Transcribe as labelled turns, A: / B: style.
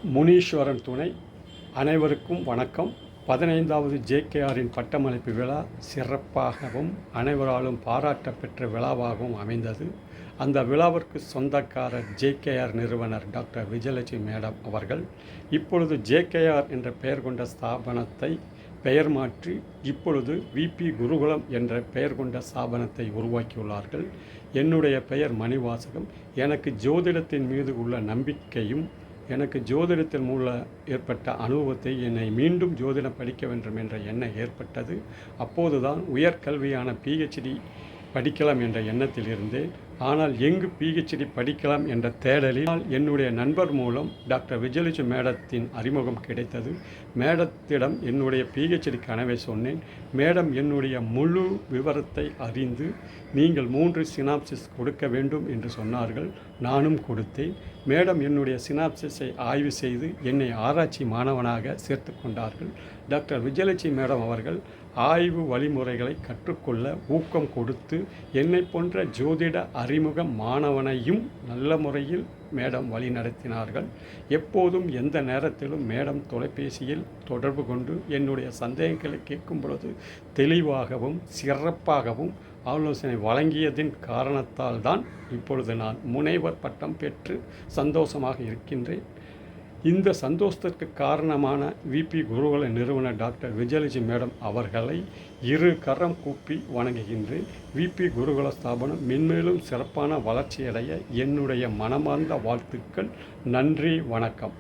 A: முனீஸ்வரன் துணை. அனைவருக்கும் வணக்கம். 15வது ஜேகேஆரின் பட்டமளிப்பு விழா சிறப்பாகவும் அனைவராலும் பாராட்ட பெற்ற விழாவாகவும் அமைந்தது. அந்த விழாவிற்கு சொந்தக்காரர் ஜேகேஆர் நிறுவனர் டாக்டர் விஜயலட்சுமி மேடம் அவர்கள் இப்பொழுது ஜேகேஆர் என்ற பெயர் கொண்ட ஸ்தாபனத்தை பெயர் மாற்றி இப்பொழுது விபி குருகுலம் என்ற பெயர் கொண்ட ஸ்தாபனத்தை உருவாக்கியுள்ளார்கள். என்னுடைய பெயர் மணிவாசகம். எனக்கு ஜோதிடத்தின் மீது உள்ள நம்பிக்கையும் எனக்கு ஜோதிடத்தின் மூலம் ஏற்பட்ட அனுபவத்தை என்னை மீண்டும் ஜோதிடம் படிக்க வேண்டும் என்ற எண்ணம் ஏற்பட்டது. அப்போதுதான் உயர்கல்வியான பிஹெச்டி படிக்கலாம் என்ற எண்ணத்தில் இருந்தேன். ஆனால் எங்கு பிஹெச்டி படிக்கலாம் என்ற தேடலில் என்னுடைய நண்பர் மூலம் டாக்டர் விஜயலட்சுமி மேடத்தின் அறிமுகம் கிடைத்தது. மேடத்திடம் என்னுடைய பிஹெச்டி கனவை சொன்னேன். மேடம் என்னுடைய முழு விவரத்தை அறிந்து நீங்கள் 3 சினாப்சிஸ் கொடுக்க வேண்டும் என்று சொன்னார்கள். நானும் கொடுத்தேன். மேடம் என்னுடைய சினாப்சிஸை ஆய்வு செய்து என்னை ஆராய்ச்சி மாணவனாக சேர்த்து கொண்டார்கள். டாக்டர் விஜயலட்சுமி மேடம் அவர்கள் ஆய்வு வழிமுறைகளை கற்றுக்கொள்ள ஊக்கம் கொடுத்து என்னை போன்ற ஜோதிட அறிமுக மாணவனையும் நல்ல முறையில் மேடம் வழி நடத்தினார்கள். எப்போதும் எந்த நேரத்திலும் மேடம் தொலைபேசியில் தொடர்பு கொண்டு என்னுடைய சந்தேகங்களை கேட்கும் பொழுது தெளிவாகவும் சிறப்பாகவும் ஆலோசனை வழங்கியதின் காரணத்தால் தான் இப்பொழுது நான் முனைவர் பட்டம் பெற்று சந்தோஷமாக இருக்கின்றேன். இந்த சந்தோஷத்திற்கு காரணமான விபி குருகுல நிறுவனர் டாக்டர் விஜயலட்சுமி மேடம் அவர்களை இரு கரம் கூப்பி வணங்குகின்றேன். விபி குருகுல ஸ்தாபனம் மென்மேலும் சிறப்பான வளர்ச்சியடைய என்னுடைய மனமார்ந்த வாழ்த்துக்கள். நன்றி, வணக்கம்.